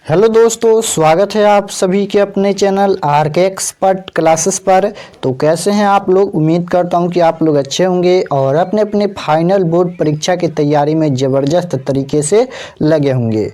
Hello दोस्तों, स्वागत है आप सभी के अपने चैनल आर के एक्सपर्ट क्लासेस पर। तो कैसे हैं आप लोग। उम्मीद करता हूं कि आप लोग अच्छे होंगे और अपने अपने फाइनल बोर्ड परीक्षा की तैयारी में ज़बरदस्त तरीके से लगे होंगे।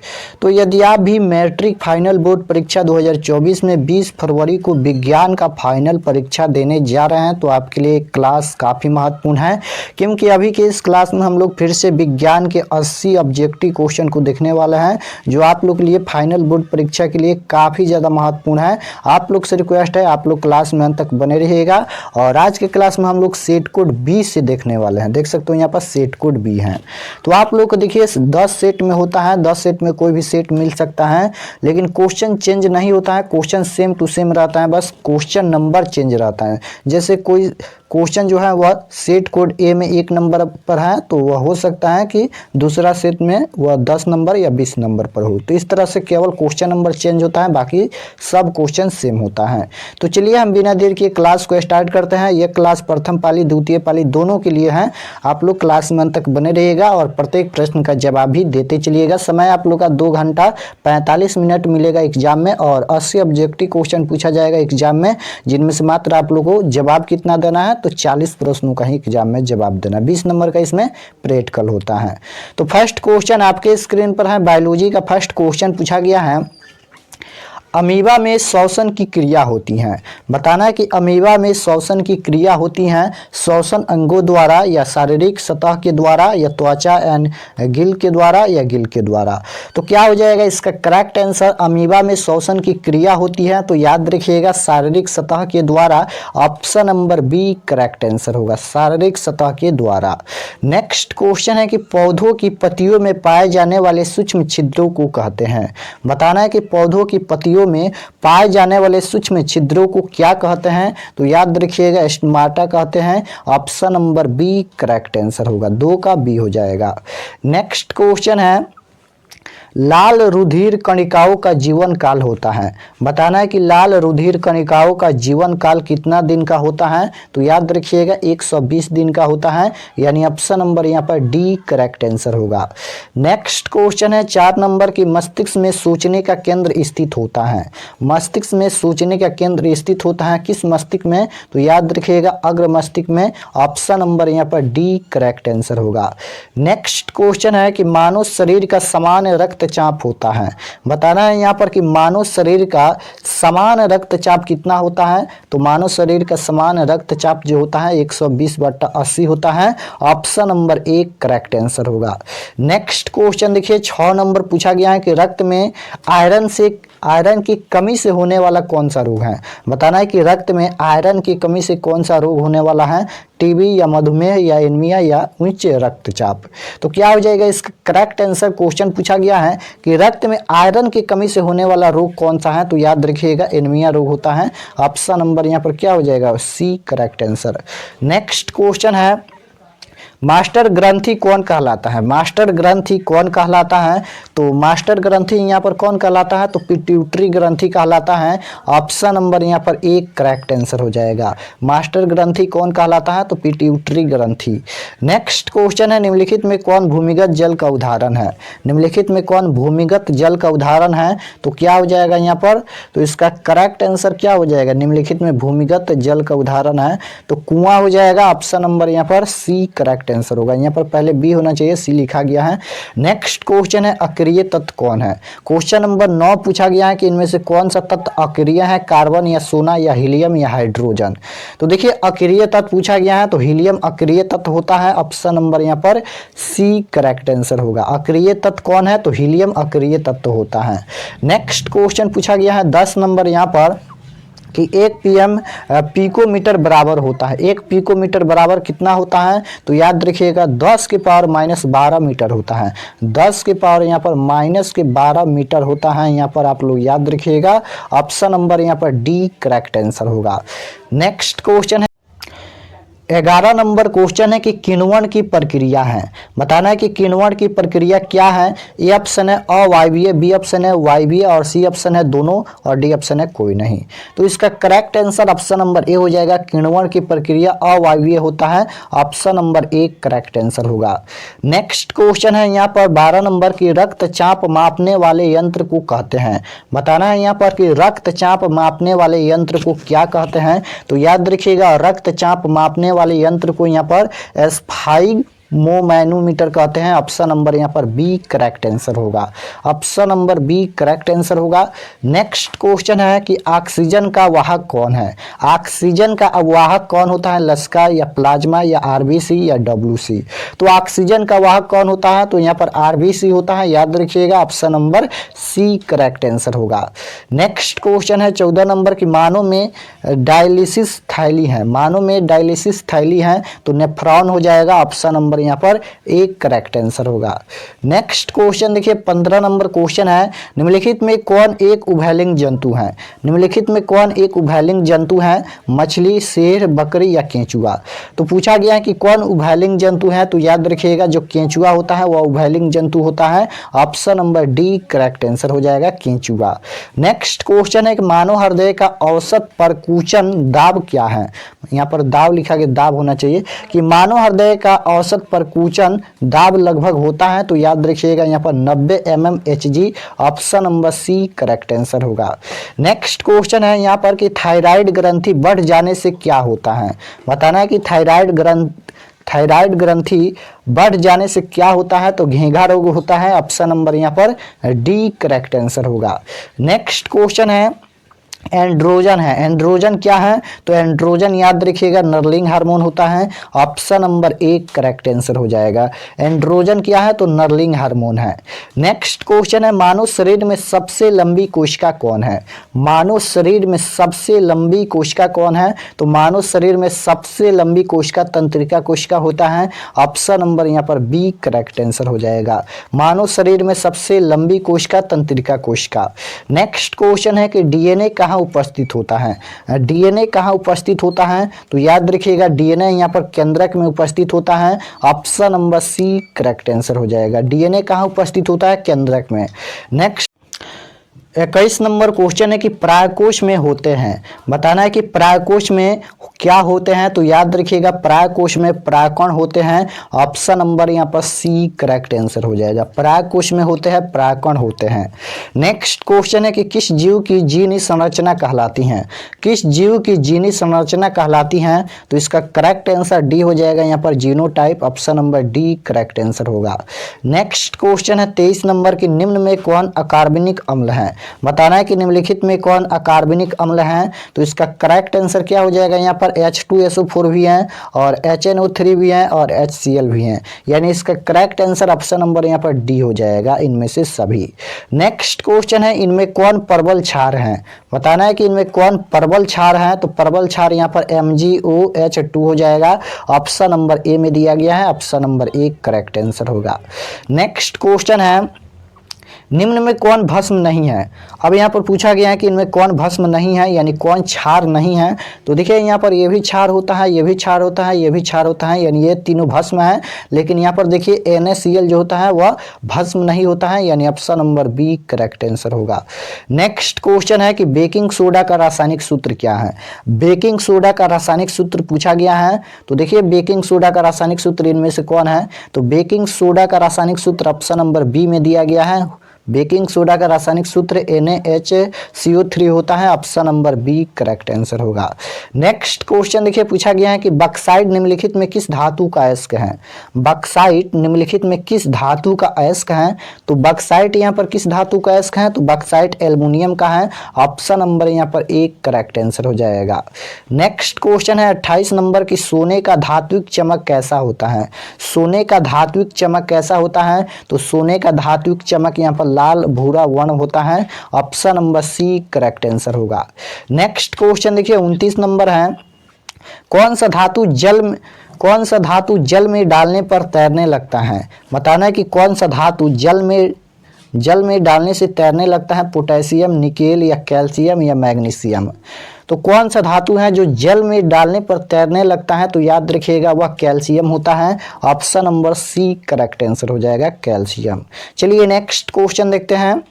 तो यदि आप भी मैट्रिक फाइनल बोर्ड परीक्षा 2024 में 20 फरवरी को विज्ञान का फाइनल परीक्षा देने जा रहे हैं तो आपके लिए क्लास काफ़ी महत्वपूर्ण है, क्योंकि अभी के इस क्लास में हम लोग फिर से विज्ञान के 80 ऑब्जेक्टिव क्वेश्चन को देखने वाले हैं, जो आप लोग के लिए फाइनल बोर्ड परीक्षा के लिए काफ़ी ज़्यादा महत्वपूर्ण है। आप लोग से रिक्वेस्ट है, आप लोग क्लास में अंत तक बने रहिएगा। और आज के क्लास में हम लोग सेट कोड बी से देखने वाले हैं। देख सकते हो यहाँ पर सेट कोड बी है। तो आप लोग को देखिए 10 सेट में होता है, 10 सेट में कोई भी सेट मिल सकता है, लेकिन क्वेश्चन चेंज नहीं होता है, क्वेश्चन सेम टू सेम रहता है, बस क्वेश्चन नंबर चेंज रहता है। जैसे कोई क्वेश्चन जो है वह सेट कोड ए में 1 नंबर पर है तो वह हो सकता है कि दूसरा सेट में वह 10 नंबर या 20 नंबर पर हो। तो इस तरह से केवल क्वेश्चन नंबर चेंज होता है, बाकी सब क्वेश्चन सेम होता है। तो चलिए हम बिना देर के क्लास को स्टार्ट करते हैं। यह क्लास प्रथम पाली द्वितीय पाली दोनों के लिए है। आप लोग क्लास में अंत तक बने रहिएगा और प्रत्येक प्रश्न का जवाब भी देते चलिएगा। समय आप लोग का 2 घंटा 45 मिनट मिलेगा एग्जाम में, और 80 ऑब्जेक्टिव क्वेश्चन पूछा जाएगा एग्जाम में, जिनमें से मात्र आप लोगों को जवाब कितना देना है, तो 40 प्रश्नों का ही एग्जाम में जवाब देना। 20 नंबर का इसमें प्रैक्टिकल होता है। तो फर्स्ट क्वेश्चन आपके स्क्रीन पर है। बायोलॉजी का फर्स्ट क्वेश्चन पूछा गया है, अमीबा में श्वसन की क्रिया होती है। बताना है कि अमीबा में श्वसन की क्रिया होती है श्वसन अंगों द्वारा या शारीरिक सतह के द्वारा या त्वचा एंड गिल के द्वारा या गिल के द्वारा। तो क्या हो जाएगा इसका करेक्ट आंसर। अमीबा में श्वसन की क्रिया होती है तो याद रखिएगा शारीरिक सतह के द्वारा। Option number B correct answer होगा, शारीरिक सतह के द्वारा। नेक्स्ट क्वेश्चन है कि पौधों की पत्तियों में पाए जाने वाले सूक्ष्म छिद्रों को कहते हैं। बताना है कि पौधों की पत्तियों में पाए जाने वाले सूक्ष्म छिद्रों को क्या कहते हैं, तो याद रखिएगा स्टोमाटा कहते हैं। Option number B correct answer होगा, 2 का बी हो जाएगा। नेक्स्ट क्वेश्चन है, लाल रुधिर कणिकाओं का जीवन काल होता है। बताना है कि लाल रुधिर कणिकाओं का जीवन काल कितना दिन का होता है, तो याद रखिएगा 120 दिन का होता है, यानी ऑप्शन नंबर यहाँ पर डी करेक्ट आंसर होगा। नेक्स्ट क्वेश्चन है 4 नंबर की मस्तिष्क में सोचने का केंद्र स्थित होता है। मस्तिष्क में सोचने का केंद्र स्थित होता है किस मस्तिष्क में, तो याद रखिएगा अग्र मस्तिष्क में। ऑप्शन नंबर यहाँ पर डी करेक्ट आंसर होगा। नेक्स्ट क्वेश्चन है कि मानव शरीर का समान रक्तचाप होता है। बताना है यहाँ पर कि मानव शरीर का समान रक्तचाप कितना होता है, तो मानव शरीर का समान रक्तचाप जो होता है 120/80 होता है। ऑप्शन नंबर 1 करेक्ट आंसर होगा। नेक्स्ट क्वेश्चन देखिए 6 नंबर पूछा गया है कि रक्त में आयरन की कमी से होने वाला कौन सा रोग है। बताना है कि रक्त में आयरन की कमी से कौन सा रोग होने वाला है, टीबी या मधुमेह या एनीमिया या उच्च रक्तचाप। तो क्या हो जाएगा इसका करेक्ट आंसर। क्वेश्चन पूछा गया है कि रक्त में आयरन की कमी से होने वाला रोग कौन सा है, तो याद रखिएगा एनीमिया रोग होता है। ऑप्शन नंबर यहाँ पर क्या हो जाएगा, C correct answer. Next question है, मास्टर ग्रंथि कौन कहलाता है। मास्टर ग्रंथि कौन कहलाता है, तो मास्टर ग्रंथि यहाँ पर कौन कहलाता है, तो पिट्यूटरी ग्रंथि कहलाता है। ऑप्शन नंबर यहाँ पर 1 करेक्ट आंसर हो जाएगा। मास्टर ग्रंथि कौन कहलाता है, तो पिट्यूटरी ग्रंथि। नेक्स्ट क्वेश्चन है, निम्नलिखित में कौन भूमिगत जल का उदाहरण है। निम्नलिखित में कौन भूमिगत जल का उदाहरण है, तो क्या हो जाएगा यहाँ पर, तो इसका करेक्ट आंसर क्या हो जाएगा। निम्नलिखित में भूमिगत जल का उदाहरण है तो कुआं हो जाएगा। ऑप्शन नंबर यहाँ पर सी करेक्ट आंसर होगा। यहाँ पर पहले बी होना चाहिए, सी लिखा गया है। नेक्स्ट क्वेश्चन है, अक्रिय तत्व कौन है। क्वेश्चन नंबर 9 पूछा गया है कि इनमें से कौन सा तत्व अक्रिय है, कार्बन या सोना या हीलियम या हाइड्रोजन। तो देखिए अक्रिय तत्व पूछा गया है तो हीलियम अक्रिय तत्व होता है। ऑप्शन नंबर यहाँ पर सी करेक्ट आंसर होगा। अक्रिय तत्व कौन है, तो हीलियम अक्रिय तत्व होता है। नेक्स्ट क्वेश्चन पूछा गया है 10 नंबर यहाँ पर कि 1 pm पिकोमीटर बराबर होता है। 1 पिकोमीटर बराबर कितना होता है, तो याद रखिएगा 10 के पावर -12 मीटर होता है। 10 के पावर यहाँ पर -12 मीटर होता है। यहाँ पर आप लोग याद रखिएगा। ऑप्शन नंबर यहाँ पर डी करेक्ट आंसर होगा। नेक्स्ट क्वेश्चन है, 11 नंबर क्वेश्चन है कि किण्वन की प्रक्रिया है। बताना है कि किण्वन की प्रक्रिया क्या है। ए ऑप्शन है अवायवीय, बी ऑप्शन है वायवीय और सी ऑप्शन है दोनों और डी ऑप्शन है कोई नहीं। तो इसका करेक्ट आंसर ऑप्शन नंबर ए हो जाएगा। किण्वन की प्रक्रिया अवायवीय होता है, option number A correct answer होगा। नेक्स्ट क्वेश्चन है यहाँ पर 12 नंबर की रक्तचाप मापने वाले यंत्र को कहते हैं। बताना है यहाँ पर कि रक्तचाप मापने वाले यंत्र को क्या कहते हैं। तो याद रखिएगा रक्तचाप मापने वाले यंत्र को यहाँ पर स्फाइग्मोमैनोमीटर कहते हैं। ऑप्शन नंबर यहाँ पर बी करेक्ट आंसर होगा। Option number B correct answer होगा। नेक्स्ट क्वेश्चन है कि ऑक्सीजन का वाहक कौन है। ऑक्सीजन का वाहक कौन होता है, लसिका या प्लाज्मा या आरबीसी या डब्ल्यूसी। तो ऑक्सीजन का वाहक कौन होता है, तो यहाँ पर आरबीसी होता है, याद रखिएगा option number C correct answer होगा। नेक्स्ट क्वेश्चन है 14 नंबर की मानव में डायलिसिस थैली है। मानव में डायलिसिस थैली है तो नेफ्रॉन हो जाएगा, ऑप्शन नंबर यहाँ पर एक करेक्ट आंसर होगा। नेक्स्ट क्वेश्चन देखिए 15 नंबर क्वेश्चन है निम्नलिखित में कौन एक उभयलिंग जंतु है। निम्नलिखित में कौन एक उभयलिंग जंतु है, मछली, शेर, बकरी या केंचुआ। तो पूछा गया है कि कौन उभयलिंग जंतु है, तो याद रखिएगा जो केंचुआ होता है वह उभयलिंग जंतु होता है, option number D correct answer हो जाएगा केंचुआ। नेक्स्ट क्वेश्चन है कि मानव हृदय का औसत परकुंचन दाब क्या है। यहाँ पर दाब लिखा गया, दाब होना चाहिए कि मानव हृदय का औसत परकुंचन दाब लगभग होता है, तो याद रखिएगा यहाँ पर 90 mmHg, option number C correct answer होगा। नेक्स्ट क्वेश्चन है यहाँ पर कि थायराइड ग्रंथि बढ़ जाने से क्या होता है। बताना है कि थायराइड ग्रंथि बढ़ जाने से क्या होता है, तो घेंघा रोग होता है, ऑप्शन नंबर यहाँ पर डी करेक्ट आंसर होगा। नेक्स्ट क्वेश्चन है एंड्रोजन है। एंड्रोजन क्या है, तो एंड्रोजन याद रखिएगा नर्लिंग हार्मोन होता है, ऑप्शन नंबर एक करेक्ट आंसर हो जाएगा। एंड्रोजन क्या है, तो नर्लिंग हार्मोन है। नेक्स्ट क्वेश्चन है मानव शरीर में सबसे लंबी कोशिका कौन है। मानव शरीर में सबसे लंबी कोशिका कौन है, तो मानव शरीर में सबसे लंबी कोशिका तंत्रिका कोशिका होता है, ऑप्शन नंबर यहाँ पर बी करेक्ट आंसर हो जाएगा। मानव शरीर में सबसे लंबी कोशिका तंत्रिका कोशिका। नेक्स्ट क्वेश्चन है कि डीएनए कहाँ उपस्थित होता है। डीएनए कहाँ उपस्थित होता है, तो याद रखिएगा डीएनए यहाँ पर केंद्रक में उपस्थित होता है, option number C correct answer हो जाएगा। डीएनए कहाँ उपस्थित होता है, केंद्रक में। नेक्स्ट 21 नंबर क्वेश्चन है कि प्रायकोश में होते हैं। बताना है कि प्रायकोश में क्या होते हैं, तो याद रखिएगा प्रायकोश में प्रायकण होते हैं, ऑप्शन नंबर यहाँ पर सी करेक्ट आंसर हो जाएगा। प्रायकोश में होते हैं, प्रायकण होते हैं। नेक्स्ट क्वेश्चन है कि किस जीव की जीनी संरचना कहलाती हैं। किस जीव की जीनी संरचना कहलाती हैं, तो इसका करेक्ट आंसर डी हो जाएगा यहाँ पर genotype, option number D correct answer होगा। नेक्स्ट क्वेश्चन है 23 नंबर की निम्न में कौन अकार्बनिक अम्ल है। बताना है कि निम्नलिखित में कौन अकार्बनिक अम्ल है, तो इसका करेक्ट आंसर क्या हो जाएगा यहाँ पर H2SO4 भी है और HNO3 भी है और HCl भी है, यानी इसका करेक्ट आंसर ऑप्शन नंबर यहाँ पर डी हो जाएगा, इनमें से सभी। नेक्स्ट क्वेश्चन है इनमें कौन प्रबल क्षार है। बताना है कि इनमें कौन प्रबल क्षार है, तो प्रबल क्षार यहाँ पर MgOH2 हो जाएगा, ऑप्शन नंबर ए में दिया गया है, ऑप्शन नंबर एक करेक्ट आंसर होगा। नेक्स्ट क्वेश्चन है निम्न में कौन भस्म नहीं है। अब यहाँ पर पूछा गया है कि इनमें कौन भस्म नहीं है, यानी कौन क्षार नहीं है। तो देखिए यहाँ पर ये भी क्षार होता है, ये भी क्षार होता है, ये भी क्षार होता है, यानी ये तीनों भस्म है। लेकिन यहाँ पर देखिए NaCl जो होता है वह भस्म नहीं होता है, यानी option number B correct answer होगा। नेक्स्ट क्वेश्चन है कि बेकिंग सोडा का रासायनिक सूत्र क्या है। बेकिंग सोडा का रासायनिक सूत्र पूछा गया है, तो देखिए बेकिंग सोडा का रासायनिक सूत्र इनमें से कौन है, तो बेकिंग सोडा का रासायनिक सूत्र ऑप्शन नंबर बी में दिया गया है। बेकिंग सोडा का रासायनिक सूत्र NaHCO3 होता है, option number B correct answer होगा। नेक्स्ट क्वेश्चन देखिए पूछा गया है कि बक्साइट निम्नलिखित में किस धातु का अयस्क है। बक्साइट निम्नलिखित में किस धातु का अयस्क है, तो बक्साइट यहाँ पर किस धातु का अयस्क है, तो बक्साइट एल्युमिनियम का है, ऑप्शन नंबर यहाँ पर एक करेक्ट आंसर हो जाएगा। नेक्स्ट क्वेश्चन है 28 नंबर की सोने का धात्विक चमक कैसा होता है। सोने का धात्विक चमक कैसा होता है, तो सोने का धात्विक चमक यहाँ पर लाल भूरा वर्ण होता है, option number C correct answer होगा। नेक्स्ट क्वेश्चन देखिए 29 नंबर है कौन सा धातु जल में डालने पर तैरने लगता है। बताना है कि कौन सा धातु जल में जल में डालने से तैरने लगता है? पोटेशियम, निकेल या कैल्शियम या मैग्नीशियम? तो कौन सा धातु है जो जल में डालने पर तैरने लगता है? तो याद रखिएगा वह कैल्शियम होता है। Option number C correct answer हो जाएगा कैल्शियम। चलिए नेक्स्ट क्वेश्चन देखते हैं।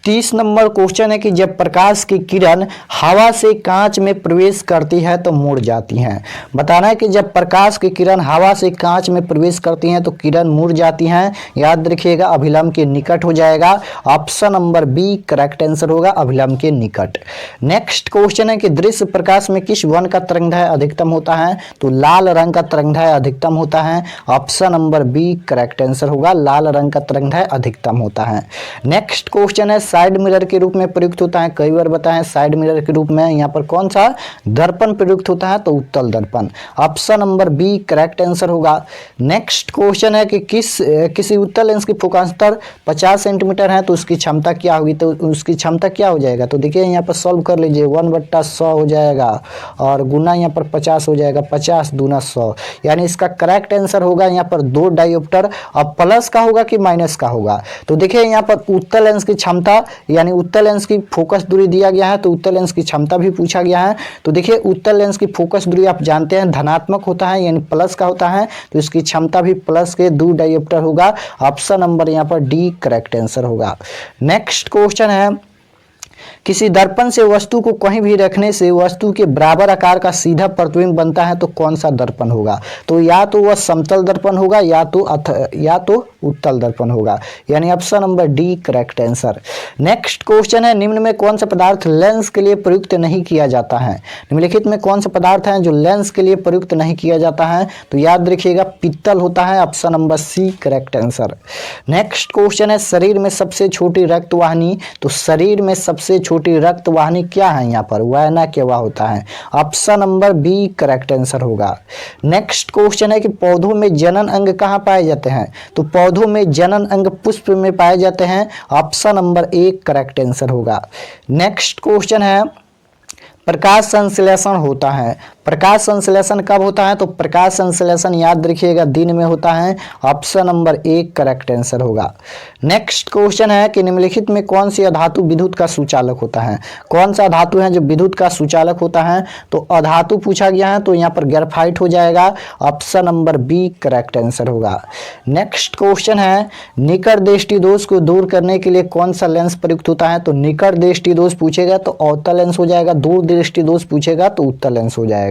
30 नंबर क्वेश्चन है कि जब प्रकाश की किरण हवा से कांच में प्रवेश करती है तो मुड़ जाती हैं। बताना है कि जब प्रकाश की किरण हवा से कांच में प्रवेश करती हैं तो किरण मुड़ जाती हैं। याद रखिएगा अभिलंब के निकट हो जाएगा। Option number B correct answer होगा अभिलंब के निकट। नेक्स्ट क्वेश्चन है कि दृश्य प्रकाश में किस वर्ण का तरंगदैर्घ्य अधिकतम होता है? तो लाल रंग का तरंगदैर्घ्य अधिकतम होता है। Option number B correct answer होगा लाल रंग का तरंगदैर्घ्य अधिकतम होता है। नेक्स्ट क्वेश्चन है साइड मिरर के रूप में प्रयुक्त होता है? कई बार बताएं साइड मिरर के रूप में यहाँ पर कौन सा दर्पण प्रयुक्त होता है? तो उत्तल दर्पण। Option number B correct answer होगा। नेक्स्ट क्वेश्चन है कि किसी उत्तल लेंस की फोकसंतर 50 सेंटीमीटर है तो उसकी क्षमता क्या होगी? तो उसकी क्षमता क्या हो जाएगा? तो देखिए यहाँ पर सॉल्व कर लीजिए, 1/100 हो जाएगा और गुना यहाँ पर 50 हो जाएगा, 50 दूना 100, यानी इसका करेक्ट आंसर होगा यहाँ पर 2 डायोप्टर। अब प्लस का होगा कि माइनस का होगा? तो देखिए यहाँ पर उत्तल लेंस की क्षमता यानी उत्तल लेंस की फोकस दूरी दिया गया है तो उत्तल लेंस की क्षमता भी पूछा गया है। तो देखिए उत्तल लेंस की फोकस दूरी आप जानते हैं धनात्मक होता है यानी प्लस का होता है, तो इसकी क्षमता भी प्लस के 2 डायोप्टर होगा। ऑप्शन नंबर यहाँ पर डी करेक्ट आंसर होगा। नेक्स्ट क्वेश्चन है किसी दर्पण से वस्तु को कहीं भी रखने से वस्तु के बराबर आकार का सीधा प्रतिबिंब बनता है तो कौन सा दर्पण होगा? तो या तो वह समतल दर्पण होगा या तो उत्तल दर्पण होगा, यानी option number D correct answer. Next question है निम्न में कौन सा पदार्थ लेंस के लिए प्रयुक्त नहीं किया जाता है? निम्नलिखित में कौन सा पदार्थ है जो लेंस के लिए प्रयुक्त नहीं किया जाता है? तो याद रखिएगा पित्तल होता है। Option number C correct answer. Next question है शरीर में सबसे छोटी रक्त वाहिनी, तो शरीर में सबसे छोटी रक्त वाहिनी क्या है? यहाँ पर वैना केवा होता है। Option number B correct answer होगा। नेक्स्ट क्वेश्चन है कि पौधों में जनन अंग कहाँ पाए जाते हैं? तो पौधों में जनन अंग पुष्प में पाए जाते हैं। Option number A correct answer होगा। नेक्स्ट क्वेश्चन है प्रकाश संश्लेषण होता है। प्रकाश संश्लेषण कब होता है? तो प्रकाश संश्लेषण याद रखिएगा दिन में होता है। Option number A correct answer होगा। नेक्स्ट क्वेश्चन है कि निम्नलिखित में कौन सी अधातु विद्युत का सुचालक होता है? कौन सा धातु है जो विद्युत का सुचालक होता है? तो अधातु पूछा गया है तो यहाँ पर ग्रेफाइट हो जाएगा। Option number B correct answer होगा। नेक्स्ट क्वेश्चन है निकट दृष्टि दोष को दूर करने के लिए कौन सा लेंस प्रयुक्त होता है? तो निकट दृष्टि दोष पूछेगा तो अवतल लेंस हो जाएगा, दूर दृष्टि दोष पूछेगा तो उत्तल लेंस हो जाएगा।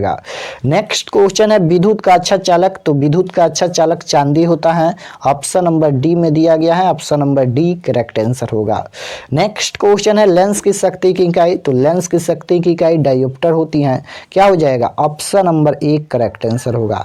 नेक्स्ट क्वेश्चन है विद्युत का अच्छा चालक, तो विद्युत का अच्छा चालक चांदी होता है। ऑप्शन नंबर डी में दिया गया है। Option number D correct answer होगा। नेक्स्ट क्वेश्चन है लेंस की शक्ति की इकाई, तो लेंस की शक्ति की इकाई डायोप्टर होती है। क्या हो जाएगा? Option number A correct answer होगा।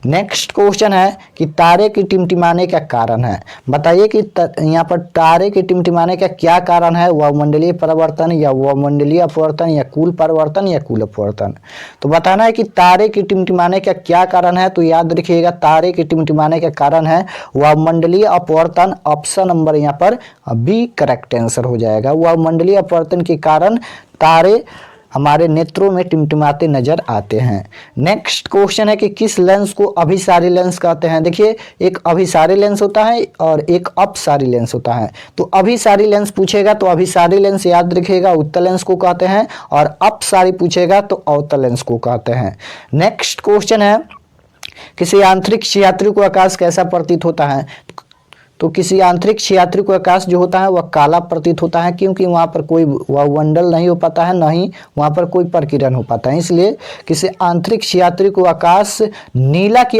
नेक्स्ट क्वेश्चन है कि तारे की टिमटिमाने का कारण है। बताइए कि यहाँ पर तारे के टिमटिमाने का क्या कारण है? वायुमंडलीय परिवर्तन या वायुमंडलीय अपवर्तन या कुल परिवर्तन या कुल अपवर्तन? तो बताना है कि तारे की टिमटिमाने का क्या कारण है? तो याद रखिएगा तारे के टिमटिमाने का कारण है वायुमंडलीय अपवर्तन। ऑप्शन नंबर यहाँ पर बी करेक्ट आंसर हो जाएगा। वायुमंडलीय अपवर्तन के कारण तारे हमारे नेत्रों में टिमटिमाते नजर आते हैं। नेक्स्ट क्वेश्चन है कि किस लेंस को अभिसारी लेंस कहते हैं? देखिए एक अभिसारी लेंस होता है और एक अपसारी लेंस होता है। तो अभिसारी लेंस पूछेगा तो अभिसारी लेंस याद रखिएगा उत्तल लेंस को कहते हैं और अपसारी पूछेगा तो अवतल लेंस को कहते हैं। नेक्स्ट क्वेश्चन है किसी आंतरिक यात्री को आकाश कैसा प्रतीत होता है? तो किसी आंतरिक यात्री को आकाश जो होता है वह काला प्रतीत होता है, क्योंकि वहाँ पर कोई वायुमंडल नहीं हो पाता है, न ही वहाँ पर कोई प्रकीर्णन हो पाता है। इसलिए किसी आंतरिक यात्री को आकाश नीला की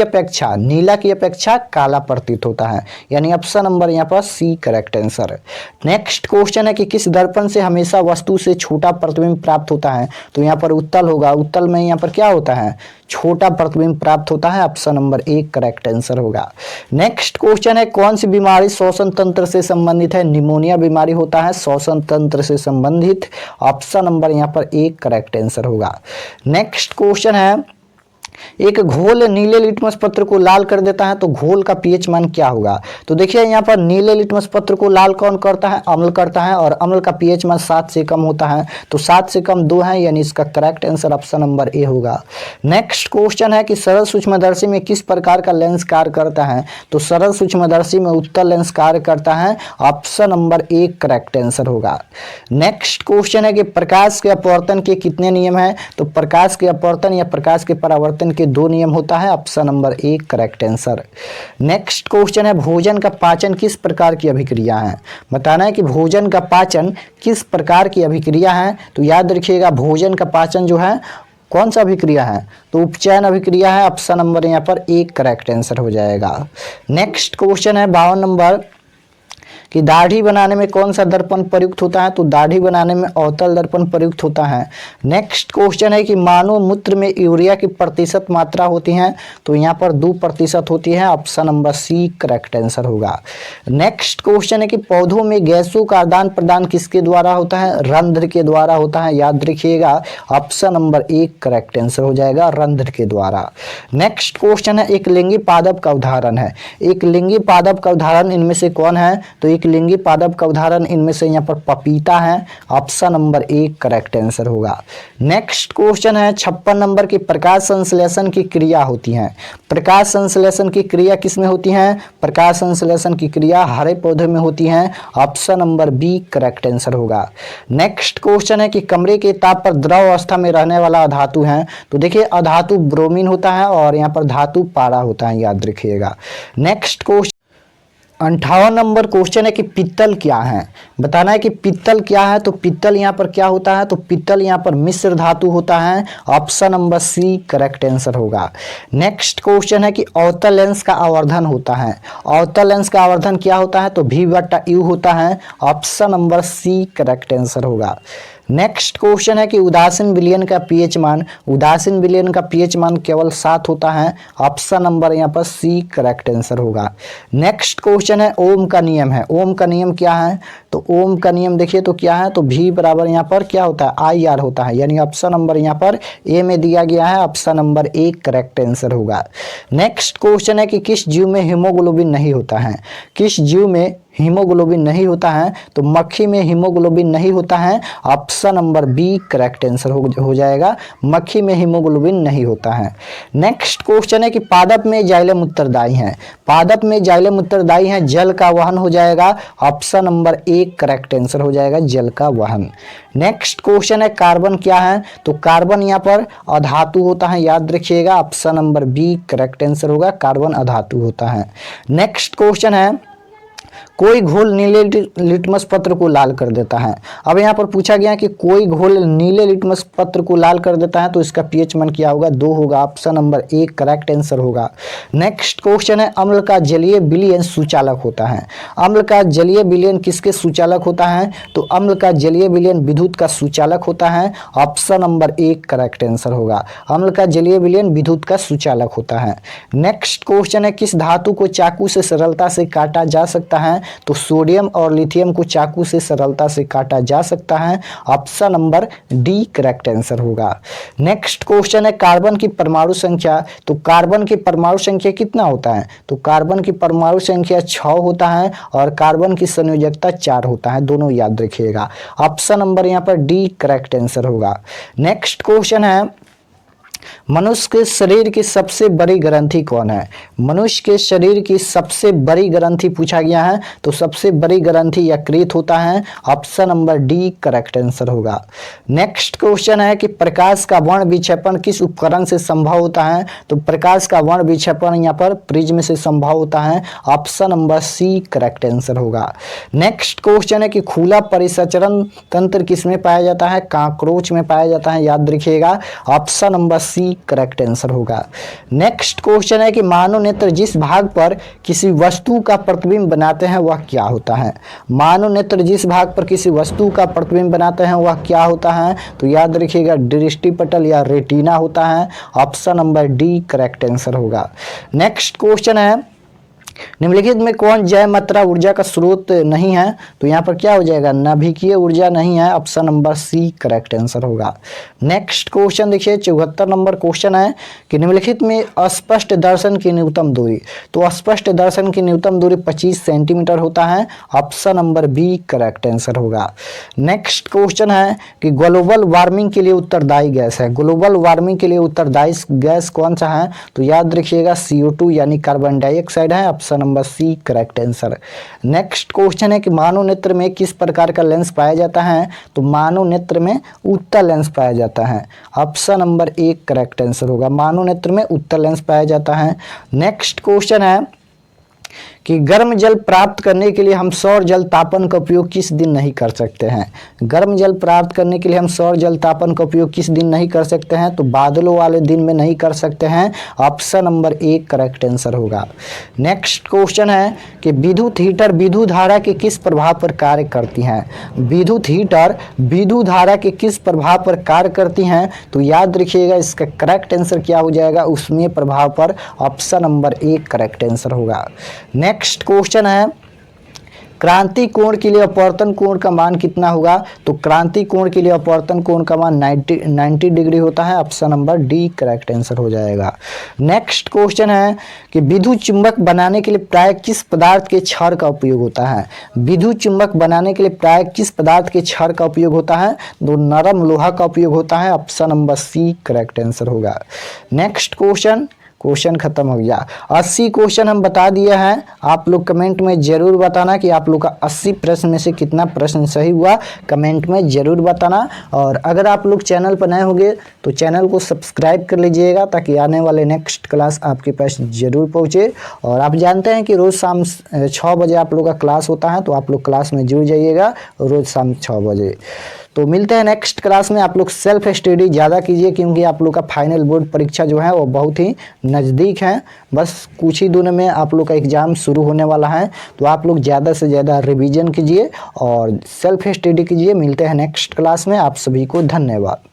अपेक्षा काला प्रतीत होता है, यानी ऑप्शन नंबर यहाँ पर C correct answer. Next question है कि किस दर्पण से हमेशा वस्तु से छोटा प्रतिबिंब प्राप्त होता है? तो यहाँ पर उत्तल होगा। उत्तल में यहाँ पर क्या होता है? छोटा प्रतिबिंब प्राप्त होता है। Option number A correct answer होगा। नेक्स्ट क्वेश्चन है कौन सी बीमारी श्वसन तंत्र से संबंधित है? निमोनिया बीमारी होता है श्वसन तंत्र से संबंधित। ऑप्शन नंबर यहाँ पर ए करेक्ट आंसर होगा। नेक्स्ट क्वेश्चन है एक घोल नीले लिटमस पत्र को लाल कर देता है तो घोल का पीएच मान क्या होगा। तो देखिए यहाँ पर नीले लिटमस पत्र को लाल कौन करता है, अम्ल करता है, और अम्ल का पीएच मान 7 से कम होता है, तो 7 से कम 2 है, यानी इसका correct answer option number A होगा। नेक्स्ट क्वेश्चन है कि सरल सूक्ष्मदर्शी में किस प्रकार का लेंस कार्य करता है। तो सरल सूक्ष्मदर्शी में उत्तल लेंस कार्य करता है, option number A correct answer होगा। नेक्स्ट क्वेश्चन है कि प्रकाश के अपवर्तन के कितने नियम हैं। तो प्रकाश के अपवर्तन या प्रकाश के परावर्तन के 2 नियम होता है, option number A correct answer. Next question है भोजन का पाचन किस प्रकार की अभिक्रिया है। बताना है कि भोजन का पाचन किस प्रकार की अभिक्रिया है। तो याद रखिएगा भोजन का पाचन जो है कौन सा अभिक्रिया है, तो उपचयन अभिक्रिया है, ऑप्शन नंबर यहाँ पर ए करेक्ट आंसर हो जाएगा। नेक्स्ट क्वेश्चन है 52 नंबर कि दाढ़ी बनाने में कौन सा दर्पण प्रयुक्त होता है। तो दाढ़ी बनाने में अवतल दर्पण प्रयुक्त होता है। नेक्स्ट क्वेश्चन है कि मानव मूत्र में यूरिया की प्रतिशत मात्रा होती है। तो यहाँ पर 2% होती है, option number C correct answer होगा। नेक्स्ट क्वेश्चन है कि पौधों में गैसों का आदान प्रदान किसके द्वारा होता है, रंध्र के द्वारा होता है, याद रखिएगा option number A correct answer हो जाएगा, रंध्र के द्वारा। नेक्स्ट क्वेश्चन है एक लिंगी पादप का उदाहरण है। एक लिंगी पादप का उदाहरण इनमें से कौन है। तो एक लिंगी पादप का उदाहरण इनमें से यहाँ पर पपीता है, option number A correct answer होगा। नेक्स्ट क्वेश्चन है 56 नंबर की प्रकाश संश्लेषण की क्रिया होती है। प्रकाश संश्लेषण की क्रिया किसमें होती है, प्रकाश संश्लेषण की क्रिया हरे पौधे में होती है, option number B correct answer होगा। नेक्स्ट क्वेश्चन है कि कमरे के ताप पर द्रव अवस्था में रहने वाला अधातु है। तो देखिए अधातु ब्रोमीन होता है और यहाँ पर धातु पारा होता है, याद रखिएगा। नेक्स्ट क्वेश्चन 58 नंबर क्वेश्चन है कि पित्तल क्या है। बताना है कि पित्तल क्या है। तो पित्तल यहाँ पर क्या होता है, तो पित्तल यहाँ पर मिश्र धातु होता है, option number C correct answer होगा। नेक्स्ट क्वेश्चन है कि अवतल लेंस का आवर्धन होता है। अवतल लेंस का आवर्धन क्या होता है, तो V/U होता है, option number C correct answer होगा। नेक्स्ट क्वेश्चन है कि उदासीन विलयन का पीएच मान, उदासीन विलयन का पीएच मान केवल 7 होता है, ऑप्शन नंबर यहाँ पर सी करेक्ट आंसर होगा। नेक्स्ट क्वेश्चन है ओम का नियम है। ओम का नियम क्या है, तो ओम का नियम देखिए तो क्या है, तो V बराबर यहाँ पर क्या होता है IR होता है, यानी ऑप्शन नंबर यहाँ पर ए में दिया गया है, option number A correct answer होगा। नेक्स्ट क्वेश्चन है कि किस जीव में हीमोग्लोबिन नहीं होता है। किस जीव में हीमोग्लोबिन नहीं होता है, तो मक्खी में हीमोग्लोबिन नहीं होता है, option number B correct answer हो जाएगा, मक्खी में हीमोग्लोबिन नहीं होता है। नेक्स्ट क्वेश्चन है कि पादप में जाइलम उत्तरदायी है। पादप में जाइलम उत्तरदायी है, जल का वहन हो जाएगा, option number A correct answer हो जाएगा, जल का वहन। नेक्स्ट क्वेश्चन है कार्बन क्या है। तो कार्बन यहाँ पर अधातु होता है, याद रखिएगा, option number B correct answer होगा, कार्बन अधातु होता है। नेक्स्ट क्वेश्चन है कोई घोल नीले लिटमस पत्र को लाल कर देता है। अब यहाँ पर पूछा गया कि कोई घोल नीले लिटमस पत्र को लाल कर देता है, तो इसका पीएच मान क्या होगा, 2 होगा, option number A correct answer होगा। नेक्स्ट क्वेश्चन है अम्ल का जलीय विलयन सुचालक होता है। अम्ल का जलीय विलयन किसके सुचालक होता है, तो अम्ल का जलीय विलयन विद्युत का सुचालक होता है, option number A correct answer होगा, अम्ल का जलीय विलयन विद्युत का सुचालक होता है। नेक्स्ट क्वेश्चन है किस धातु को चाकू से सरलता से काटा जा सकता है। तो सोडियम और लिथियम को चाकू से सरलता से काटा जा सकता है, option number D correct answer होगा। नेक्स्ट क्वेश्चन है कार्बन की परमाणु संख्या। तो कार्बन की परमाणु संख्या कितना होता है, तो कार्बन की परमाणु संख्या 6 होता है और कार्बन की संयोजकता 4 होता है, दोनों याद रखिएगा, ऑप्शन नंबर यहाँ पर डी करेक्ट आंसर होगा। नेक्स्ट क्वेश्चन है मनुष्य के शरीर की सबसे बड़ी ग्रंथि कौन है। मनुष्य के शरीर की सबसे बड़ी ग्रंथि पूछा गया है, तो सबसे बड़ी ग्रंथि यकृत होता है, option number D correct answer होगा। नेक्स्ट क्वेश्चन है कि प्रकाश का वर्ण विक्षेपण किस उपकरण से संभव होता है। तो प्रकाश का वर्ण विक्षेपण यहाँ पर प्रिज्म से संभव होता है, option number C correct answer होगा। नेक्स्ट क्वेश्चन है कि खुला परिसंचरण तंत्र किसमें पाया जाता है, काकरोच में पाया जाता है, याद रखिएगा, option number C correct answer होगा। नेक्स्ट क्वेश्चन है कि मानव नेत्र जिस भाग पर किसी वस्तु का प्रतिबिंब बनाते हैं वह क्या होता है। मानव नेत्र जिस भाग पर किसी वस्तु का प्रतिबिंब बनाते हैं वह क्या होता है, तो याद रखिएगा दृष्टिपटल या रेटिना होता है, option number D correct answer होगा। नेक्स्ट क्वेश्चन है निम्नलिखित में कौन जैव मात्रा ऊर्जा का स्रोत नहीं है? तो यहाँ पर क्या हो जाएगा, नाभिकीय ऊर्जा नहीं है, option number C correct answer होगा। नेक्स्ट क्वेश्चन देखिए 74 नंबर क्वेश्चन है कि निम्नलिखित में अस्पष्ट दर्शन की न्यूनतम दूरी, तो अस्पष्ट दर्शन की न्यूनतम दूरी 25 सेंटीमीटर होता है, option number B correct answer होगा। नेक्स्ट क्वेश्चन है कि ग्लोबल वार्मिंग के लिए उत्तरदायी गैस है, ग्लोबल वार्मिंग के लिए उत्तरदायी गैस कौन सा है? तो याद रखिएगा CO2 यानी कार्बन डाइऑक्साइड है, option number C correct answer. Next question है कि मानव नेत्र में किस प्रकार का लेंस पाया जाता है? तो मानव नेत्र में उत्तल लेंस पाया जाता है, option number A correct answer होगा। मानव नेत्र में उत्तल लेंस पाया जाता है। नेक्स्ट क्वेश्चन है कि गर्म जल प्राप्त करने के लिए हम सौर जल तापन का उपयोग किस दिन नहीं कर सकते हैं? गर्म जल प्राप्त करने के लिए हम सौर जल तापन का उपयोग किस दिन नहीं कर सकते हैं? तो बादलों वाले दिन में नहीं कर सकते हैं, option number A correct answer होगा। नेक्स्ट क्वेश्चन है कि विद्युत हीटर विद्युत धारा के किस प्रभाव पर कार्य करती हैं? विद्युत हीटर विद्युत धारा के किस प्रभाव पर कार्य करती हैं? तो याद रखिएगा इसका करेक्ट आंसर क्या हो जाएगा, उसमें प्रभाव पर, option number A correct answer होगा। नेक्स्ट क्वेश्चन है क्रांति कोण के लिए अपवर्तन कोण का मान कितना होगा? तो क्रांति कोण के लिए अपवर्तन कोण का मान 90 डिग्री होता है, option number D correct answer हो जाएगा। नेक्स्ट क्वेश्चन है कि विद्युत चुंबक बनाने के लिए प्राय किस पदार्थ के क्षार का उपयोग होता है? विद्युत चुंबक बनाने के लिए प्राय किस पदार्थ के क्षार का उपयोग होता है? तो नरम लोहा का उपयोग होता है, option number C correct answer होगा। नेक्स्ट क्वेश्चन खत्म हो गया। 80 क्वेश्चन हम बता दिए हैं, आप लोग कमेंट में जरूर बताना कि आप लोग का 80 प्रश्न में से कितना प्रश्न सही हुआ, कमेंट में जरूर बताना। और अगर आप लोग चैनल पर नए होंगे तो चैनल को सब्सक्राइब कर लीजिएगा ताकि आने वाले नेक्स्ट क्लास आपके पास जरूर पहुँचे। और आप जानते हैं कि रोज़ शाम 6 बजे आप लोग का क्लास होता है, तो आप लोग क्लास में जुड़ जाइएगा रोज़ शाम 6 बजे। तो मिलते हैं नेक्स्ट क्लास में। आप लोग सेल्फ स्टडी ज़्यादा कीजिए क्योंकि आप लोग का फाइनल बोर्ड परीक्षा जो है वो बहुत ही नज़दीक है, बस कुछ ही दिनों में आप लोग का एग्ज़ाम शुरू होने वाला है। तो आप लोग ज़्यादा से ज़्यादा रिवीजन कीजिए और सेल्फ स्टडी कीजिए। मिलते हैं नेक्स्ट क्लास में, आप सभी को धन्यवाद।